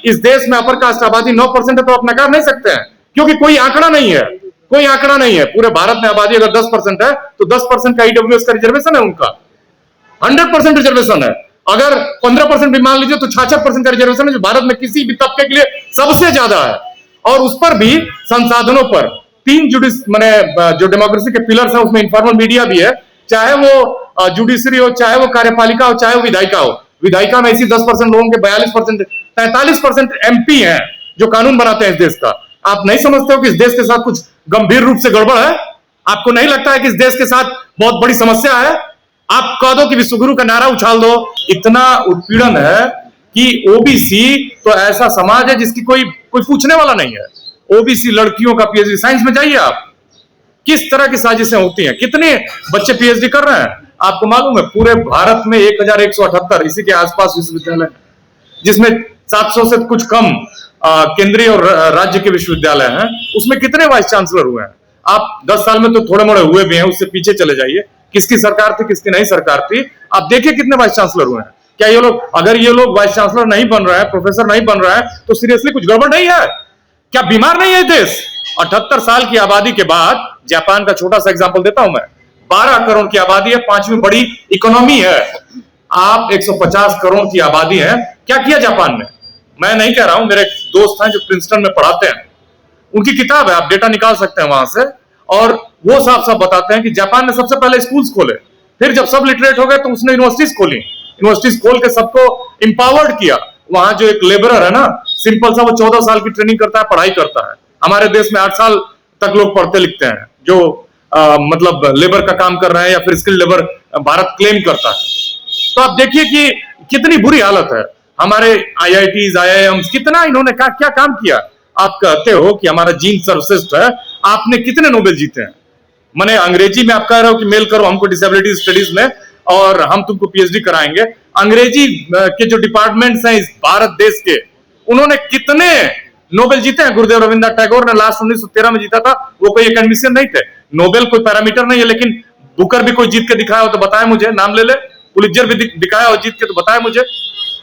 इस देश में अपर कास्ट आबादी 9% है, तो आप नकार नहीं सकते हैं, क्योंकि कोई आंकड़ा नहीं है, कोई आंकड़ा नहीं है। पूरे भारत में आबादी अगर 10% है तो 10% का ईडब्ल्यूएस का रिजर्वेशन है उनका, 100% रिजर्वेशन है। अगर 15% भी मान लीजिए तो 66% का रिजर्वेशन है, जो भारत में किसी भी तबके के लिए सबसे ज्यादा है। और उस पर भी संसाधनों पर 3 मैंने जो डेमोक्रेसी के पिलर्स है उसमें इन्फॉर्मल मीडिया भी है, चाहे वो जुडिशरी हो, चाहे वो कार्यपालिका हो, चाहे वो विधायिका हो। विधायिका में इसी 10% लोगों के 42%, 43% एमपी हैं जो कानून बनाते हैं इस देश का। आप नहीं समझते हो कि इस देश के साथ कुछ गंभीर रूप से गड़बड़ है? आपको नहीं लगता है कि इस देश के साथ बहुत बड़ी समस्या है? आप कह दो कि विश्वगुरु का नारा उछाल दो। इतना उत्पीड़न है कि ओबीसी तो ऐसा समाज है जिसकी कोई पूछने वाला नहीं है। ओबीसी लड़कियों का पीएचडी, साइंस में जाइए आप, किस तरह की साजिशें होती हैं, कितने बच्चे पीएचडी कर रहे हैं। आपको मालूम है पूरे भारत में 1178 इसी के आसपास विश्वविद्यालय है, जिसमें 700 से कुछ कम केंद्रीय और राज्य के विश्वविद्यालय हैं। उसमें कितने वाइस चांसलर हुए हैं? आप 10 साल में तो थोड़े मोड़े हुए भी हैं, उससे पीछे चले जाइए, किसकी सरकार थी किसकी नहीं सरकार थी, आप देखिए कितने वाइस चांसलर हुए हैं। क्या ये लोग, अगर ये लोग वाइस चांसलर नहीं बन रहा है, प्रोफेसर नहीं बन रहा है, तो सीरियसली कुछ गड़बड़ नहीं है? क्या बीमार नहीं है देश? 78 साल की आबादी के बाद, जापान का छोटा सा एग्जांपल देता हूं मैं, 12 करोड़ की आबादी है, 5वीं बड़ी इकोनॉमी है। आप 150 करोड़ की आबादी है। क्या किया जापान में? मैं नहीं कह रहा हूं, मेरे दोस्त हैं जो प्रिंसटन में पढ़ाते हैं, उनकी किताब है, आप डेटा निकाल सकते हैं वहां से, और वो साफ साफ बताते हैं कि जापान ने सबसे पहले स्कूल्स खोले, फिर जब सब लिटरेट हो गए तो उसने यूनिवर्सिटीज खोली, यूनिवर्सिटीज खोल के सबको इंपावर्ड किया। वहां जो एक लेबरर है ना, सिंपल सा, वो 14 साल की ट्रेनिंग करता है, पढ़ाई करता है। हमारे देश में 8 साल तक लोग पढ़ते लिखते हैं, जो मतलब लेबर का काम कर रहे हैं या फिर स्किल्ड लेबर भारत क्लेम करता है। तो आप देखिए कि कितनी बुरी हालत है। हमारे आईआईटीज, आईआईएम्स, कितना इन्होंने क्या काम किया। आप कहते हो कि हमारा जीन सर्वश्रेष्ठ है, आपने कितने नोबेल जीते हैं? मैंने अंग्रेजी में आप कह रहे हो कि मेल करो हमको डिसेबिलिटी स्टडीज में और हम तुमको पीएचडी कराएंगे। अंग्रेजी के जो डिपार्टमेंट्स हैं इस भारत देश के, उन्होंने कितने नोबेल जीते हैं? गुरुदेव रविंद्रनाथ टैगोर ने लास्ट 1913 में जीता था, वो कोई एकेडमिशियन नहीं थे। नोबेल कोई पैरामीटर नहीं है, लेकिन बुकर भी कोई जीत के दिखाया हो तो बताए मुझे, नाम ले ले। पुलित्जर भी दिखाया हो जीत के तो बताए मुझे।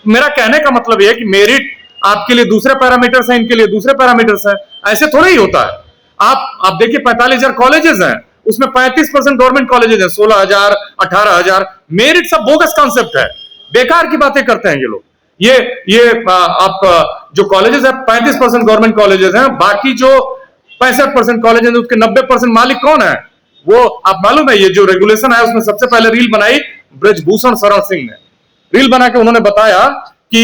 मेरा कहने का मतलब यह है कि मेरिट आपके लिए दूसरे पैरामीटर्स हैं, इनके लिए दूसरे पैरामीटर्स हैं, ऐसे थोड़ा ही होता है। आप देखिए 45,000 कॉलेजेस हैं, उसमें 35% गवर्नमेंट कॉलेजेस हैं, 16,000, 18,000। मेरिट सब बोगस कॉन्सेप्ट है, बेकार की बातें करते हैं ये लोग। ये आप जो कॉलेजेस है 35% गवर्नमेंट कॉलेजेस हैं, बाकी जो 65% कॉलेजेस हैं उसके 90% मालिक कौन है? वो आप मालूम है, ये जो रेगुलेशन है उसमें सबसे पहले रील बनाई ब्रजभूषण शरण सिंह ने। रील बना के उन्होंने बताया कि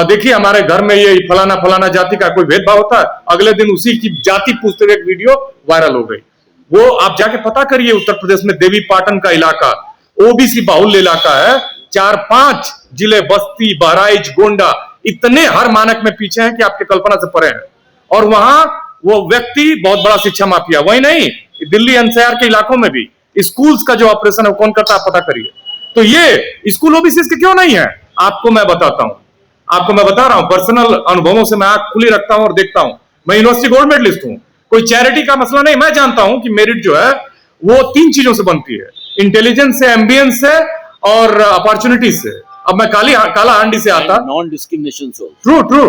देखिए हमारे घर में ये फलाना फलाना जाति का कोई भेदभाव होता है। अगले दिन उसी की जाति पूछते हुए एक वीडियो वायरल हो गई। वो आप जाके पता करिए, उत्तर प्रदेश में देवी पाटन का इलाका ओबीसी बाहुल्य इलाका है। 4-5 जिले, बस्ती, बहराइच, गोंडा, इतने हर मानक में पीछे हैं कि आपके कल्पना से परे हैं। और वहां वो व्यक्ति बहुत बड़ा शिक्षा माफिया। वही नहीं, दिल्ली एनसीआर के इलाकों में भी स्कूल्स का जो ऑपरेशन है कौन करता है, आप पता करिए। तो ये स्कूल ओबीसी के क्यों नहीं है? आपको मैं बताता हूं, आपको मैं बता रहा हूं, पर्सनल अनुभवों से मैं आंख खुली रखता हूं और देखता हूं। मैं यूनिवर्सिटी गोल्ड मेडलिस्ट हूं, कोई चैरिटी का मसला नहीं। मैं जानता हूं कि मेरिट जो है वो 3 चीजों से बनती है, इंटेलिजेंस से, एम्बियंस से और अपॉर्चुनिटी से। अब मैं काला हांडी से आता, नॉन डिस्क्रिमिनेशन। ट्रू।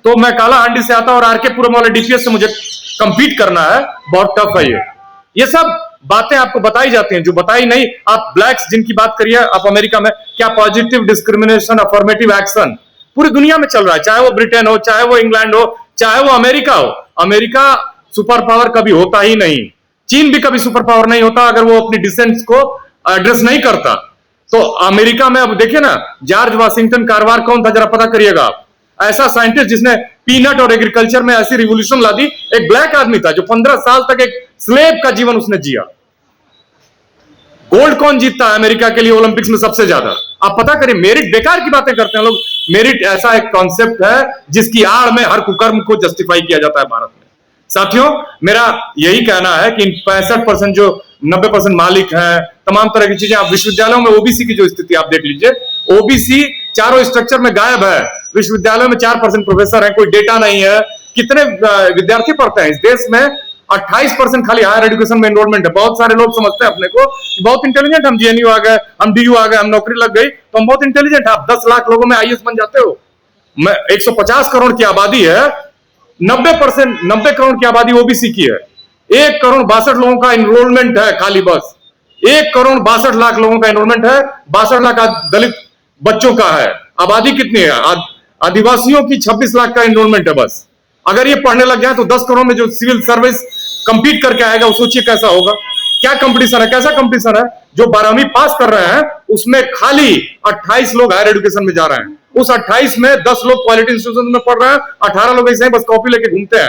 तो मैं काला हांडी से आता और आरके पुरम वाले डीपीएस से मुझे कंपीट करना है, बहुत टफ है ये सब बातें आपको बताई जाती हैं जो बताई नहीं। आप ब्लैक्स जिनकी बात करिए, आप अमेरिका में क्या पॉजिटिव डिस्क्रिमिनेशन, अफर्मेटिव एक्शन पूरी दुनिया में चल रहा है, चाहे वो ब्रिटेन हो, चाहे वो इंग्लैंड हो, चाहे वो अमेरिका हो। अमेरिका सुपर पावर कभी होता ही नहीं, चीन भी कभी सुपर पावर नहीं होता अगर वो अपनी डिसेंट्स को एड्रेस नहीं करता। तो अमेरिका में अब देखिए ना, जॉर्ज वाशिंगटन कारवार कौन था, जरा पता करिएगा आप। ऐसा साइंटिस्ट जिसने पीनट और एग्रीकल्चर में ऐसी रिवॉल्यूशन ला दी। एक ब्लैक आदमी था जो 15 साल तक एक स्लेव का जीवन उसने जिया। गोल्ड कौन जीतता है अमेरिका के लिए ओलंपिक्स में सबसे ज्यादा? आप पता करिए। मेरिट बेकार की बातें करते हैं लोग। मेरिट ऐसा एक कॉन्सेप्ट है जिसकी आड़ में हर कुकर्म को जस्टिफाई किया जाता है भारत में। साथियों, मेरा यही कहना है कि 65% जो 90% मालिक हैं, तमाम तरह की चीजें, आप विश्वविद्यालयों में ओबीसी की जो स्थिति आप देख लीजिए, ओबीसी चारों स्ट्रक्चर में गायब है। विश्वविद्यालयों में 4% प्रोफेसर हैं, कोई डेटा नहीं है। कितने विद्यार्थी पढ़ते हैं इस देश में? 28% खाली हायर एजुकेशन में एनरोलमेंट है। बहुत सारे लोग समझते हैं अपने को बहुत इंटेलिजेंट, हम जेएनयू आ गए, हम डीयू आ गए, हम नौकरी लग गई तो हम बहुत इंटेलिजेंट है। आप 10 लाख लोगों में आईएएस बन जाते हो। 150 करोड़ की आबादी है, 90 करोड़ की आबादी ओबीसी की है। 1 करोड़ 62 लोगों का एनरोलमेंट है खाली, बस 1 करोड़ 62 लाख लोगों का एनरोलमेंट है। 62 लाख दलित बच्चों का है। आबादी कितनी है? आदिवासियों की 26 लाख का एनरोलमेंट है बस। अगर ये पढ़ने लग गया तो 10 करोड़ में जो सिविल सर्विस कंपीट करके आएगा, वो सोचिए कैसा होगा। क्या कंपटीशन है, कैसा कंपटीशन है। जो 12वीं पास कर रहे हैं उसमें खाली 28 लोग हायर एजुकेशन में जा रहे हैं। उस 28 में 10 लोग क्वालिटी इंस्टीट्यूशन में पढ़ रहे हैं, 18 लोग ऐसे ही बस कॉपी लेके घूमते हैं,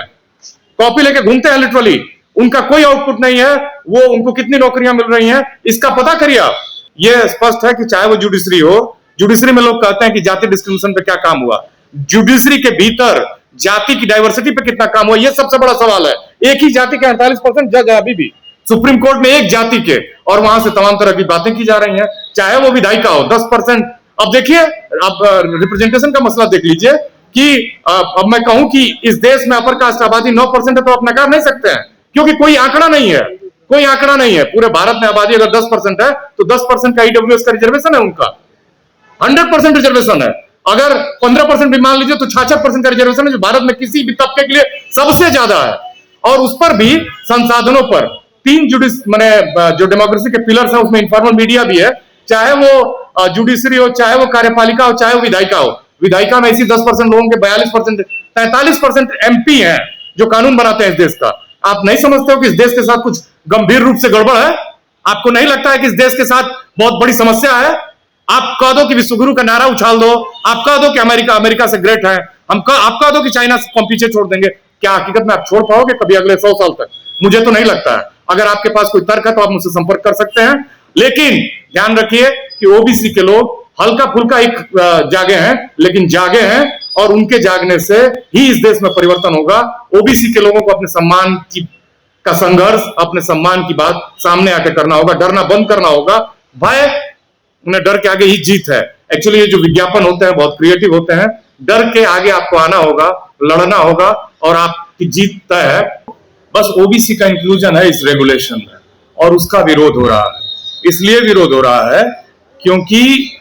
कॉपी लेके घूमते हैं लिटरली। उनका कोई आउटपुट नहीं है। वो उनको कितनी नौकरियां मिल रही हैं इसका पता करिए आप। ये स्पष्ट है कि चाहे वो जुडिशरी हो, जुडिशरी में लोग कहते हैं कि जाति डिस्क्रिमिनेशन पे क्या काम हुआ, जुडिशरी के भीतर जाति की डाइवर्सिटी पे कितना काम हुआ, ये सबसे बड़ा सवाल है। एक ही जाति के 48% जज है अभी भी सुप्रीम कोर्ट में, एक जाति के, और वहां से तमाम तरह की बातें की जा रही हैं, चाहे वो विधायिका हो 10%। अब देखिए, अब रिप्रेजेंटेशन का मसला देख लीजिए कि अब मैं कहूं कि इस देश में अपर कास्ट आबादी 9% है तो आप नकार नहीं सकते हैं, क्योंकि कोई आंकड़ा नहीं है, कोई आंकड़ा नहीं है। पूरे भारत में आबादी अगर 10% है तो 10% का ईडब्ल्यूएस का रिजर्वेशन है उनका, 100% रिजर्वेशन है। अगर 15% भी मान लीजिए तो 66% का रिजर्वेशन है, जो भारत में किसी भी तबके के लिए सबसे ज्यादा है। और उस पर भी संसाधनों पर 3 जो डेमोक्रेसी के पिलर्स है उसमें इन्फॉर्मल मीडिया भी है, चाहे वो जुडिशरी हो, चाहे वो कार्यपालिका हो, चाहे वो विधायिका हो। विधायिका में इसी 10% लोगों के 42%, 43% एमपी हैं जो कानून बनाते हैं इस देश का। आप नहीं समझते हो कि इस देश के साथ कुछ गंभीर रूप से गड़बड़ है? आपको नहीं लगता है कि इस देश के साथ बहुत बड़ी समस्या है? आप कह दो कि विश्वगुरु का नारा उछाल दो, आप कह दो कि अमेरिका से ग्रेट है, आप कह दो कि चाइना को हम पीछे छोड़ देंगे, क्या हकीकत में आप छोड़ पाओगे कभी अगले 100 साल तक? मुझे तो नहीं लगता है। अगर आपके पास कोई तर्क है तो आप मुझसे संपर्क कर सकते हैं, लेकिन ध्यान रखिए कि ओबीसी के लोग हल्का फुल्का एक जागे हैं, लेकिन जागे हैं, और उनके जागने से ही इस देश में परिवर्तन होगा। ओबीसी के लोगों को अपने सम्मान का संघर्ष, अपने सम्मान की बात सामने आके करना होगा, डरना बंद करना होगा। भय, उन्हें डर के आगे ही जीत है। एक्चुअली ये जो विज्ञापन होते हैं बहुत क्रिएटिव होते हैं। डर के आगे आपको आना होगा, लड़ना होगा, और आपकी जीत तय है। बस ओबीसी का इंक्लूजन है इस रेगुलेशन में, और उसका विरोध हो रहा है। इसलिए विरोध हो रहा है क्योंकि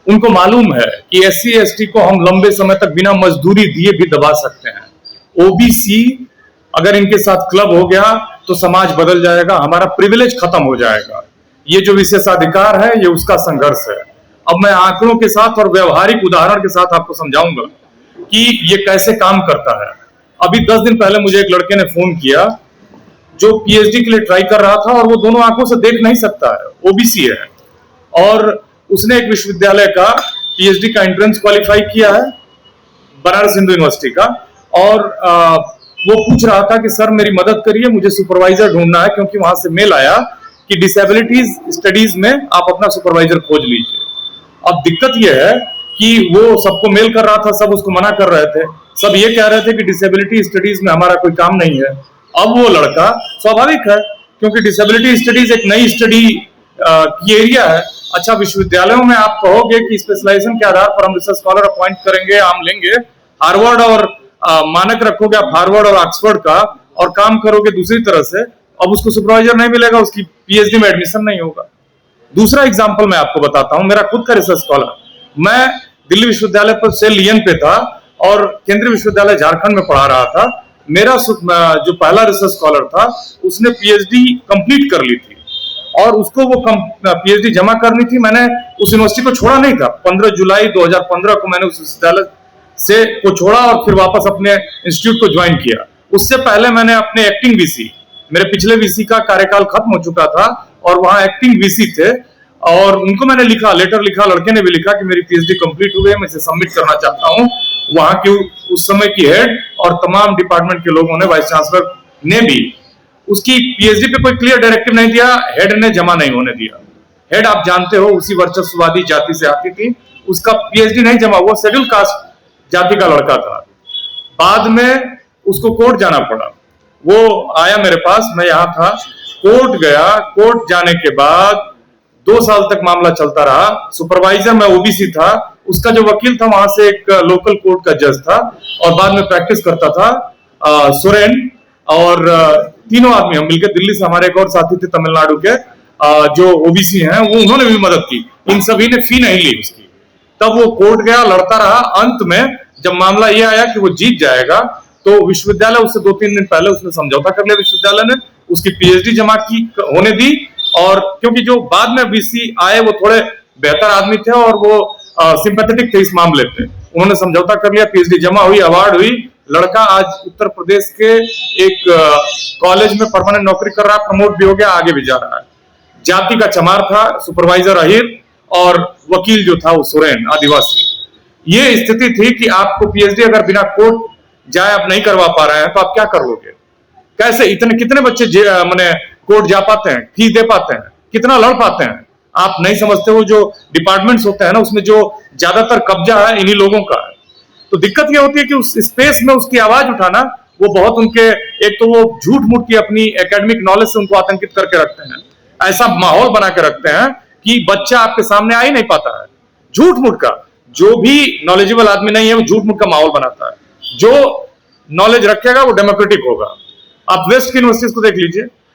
उनको मालूम है कि एससी एसटी को हम लंबे समय तक बिना मजदूरी दिए भी दबा सकते हैं। ओबीसी अगर इनके साथ क्लब हो गया तो समाज बदल जाएगा, हमारा प्रिविलेज खत्म हो जाएगा। ये जो विशेषाधिकार है ये उसका संघर्ष है। अब मैं आंकड़ों के साथ और व्यवहारिक उदाहरण के साथ आपको समझाऊंगा कि ये कैसे काम करता है। अभी 10 दिन पहले मुझे एक लड़के ने फोन किया जो पीएचडी के लिए ट्राई कर रहा था, और वो दोनों आंखों से देख नहीं सकता है, ओबीसी है, और उसने एक विश्वविद्यालय का पीएचडी का एंट्रेंस क्वालिफाई किया है, बनारस हिंदू यूनिवर्सिटी का, और वो पूछ रहा था कि सर मेरी मदद करिए, मुझे सुपरवाइजर ढूंढना है, क्योंकि वहां से मेल आया कि डिसेबिलिटीज स्टडीज में आप अपना सुपरवाइजर खोज लीजिए। अब दिक्कत यह है कि वो सबको मेल कर रहा था, सब उसको मना कर रहे थे, सब ये कह रहे थे कि डिसेबिलिटी स्टडीज में हमारा कोई काम नहीं है। अब वो लड़का, स्वाभाविक है क्योंकि डिसेबिलिटी स्टडीज एक नई स्टडी की एरिया है। अच्छा, विश्वविद्यालयों में आप कहोगे कि स्पेशलाइजेशन के आधार पर हम रिसर्च स्कॉलर अपॉइंट करेंगे, हम लेंगे, हार्वर्ड और मानक रखोगे आप हार्वर्ड और ऑक्सफोर्ड का, और काम करोगे दूसरी तरह से, अब उसको सुपरवाइजर नहीं मिलेगा, उसकी पीएचडी में एडमिशन नहीं होगा। दूसरा एग्जांपल मैं आपको बताता हूं, मेरा खुद का रिसर्च स्कॉलर, मैं दिल्ली विश्वविद्यालय पर सेल लियन पे था और केंद्रीय विश्वविद्यालय झारखंड में पढ़ा रहा था। मेरा जो पहला रिसर्च स्कॉलर था उसने पीएचडी कंप्लीट कर ली थी, और उसको वो पीएचडी जमा करनी थी। मैंने उस यूनिवर्सिटी को छोड़ा नहीं था। 15 जुलाई 2015 को मैंने उस विश्वविद्यालय से को छोड़ा और फिर वापस अपने इंस्टीट्यूट को ज्वाइन किया। उससे पहले मैंने अपने एक्टिंग वीसी, मेरे पिछले वीसी का कार्यकाल खत्म हो चुका था और वहां एक्टिंग वीसी थे, और उनको मैंने लिखा, लेटर लिखा, लड़के ने भी लिखा कि मेरी पीएचडी कंप्लीट हो गई है, मैं इसे सबमिट करना चाहता हूं। वहां की उस समय की हेड और तमाम डिपार्टमेंट के लोगों ने, वाइस चांसलर ने भी उसकी पीएचडी पे कोई क्लियर डायरेक्टिव नहीं दिया, हेड ने जमा नहीं होने दिया। हेड आप जानते हो उसी वर्चस्ववादी जाति से आती थी, उसका पीएचडी नहीं जमा हुआ, शेड्यूल कास्ट जाति का लड़का था। बाद में उसको कोर्ट जाना पड़ा, वो आया मेरे पास, मैं यहाँ था, कोर्ट गया। कोर्ट जाने के बाद 2 साल तक मामला चलता रहा। सुपरवाइजर मैं ओबीसी था, उसका जो वकील था वहां से एक लोकल कोर्ट का जज था, और बाद में प्रैक्टिस करता था सुरेन, और तीनों आदमी हम मिलकर, दिल्ली से हमारे एक और साथी थे तमिलनाडु के जो ओबीसी हैं, वो उन्होंने भी मदद की। इन सभी ने फी नहीं ली उसकी। तब वो कोर्ट गया, लड़ता रहा। अंत में जब मामला ये आया कि वो जीत जाएगा, तो विश्वविद्यालय उससे 2-3 दिन पहले उसने समझौता कर लिया। विश्वविद्यालय ने उसकी पीएचडी जमा की होने दी, और क्योंकि जो बाद में वीसी आए वो थोड़े बेहतर आदमी थे और वो सिंपैथेटिक थे इस मामले पे, उन्होंने समझौता कर लिया, पीएचडी जमा हुई, अवार्ड हुई। लड़का आज उत्तर प्रदेश के एक कॉलेज में परमानेंट नौकरी कर रहा है, प्रमोट भी हो गया, आगे भी जा रहा है। जाति का चमार था, सुपरवाइजर अहिर, और वकील जो था वो सोरेन आदिवासी। ये स्थिति थी कि आपको पीएचडी अगर बिना कोर्ट जाए आप नहीं करवा पा रहे हैं तो आप क्या करोगे? कैसे इतने कितने बच्चे माने कोर्ट जा पाते हैं, फीस दे पाते हैं, कितना लड़ पाते हैं? आप नहीं समझते हो। जो डिपार्टमेंट्स होते हैं ना, उसमें जो ज्यादातर कब्जा है इन्हीं लोगों का है। तो दिक्कत यह होती है कि उस स्पेस में उसकी आवाज उठाना, वो बहुत उनके, एक तो वो झूठ मूठ की अपनी एकेडमिक नॉलेज से उनको आतंकित करके रखते हैं, ऐसा माहौल बना के रखते हैं कि बच्चा आपके सामने आ ही नहीं पाता है। झूठ मूठ का, जो भी नॉलेजेबल आदमी नहीं है वो झूठ मूठ का माहौल बनाता है। जो नॉलेज रखेगा वो डेमोक्रेटिक होगा। आप वेस्ट की यूनिवर्सिटीज को देख लीजिए,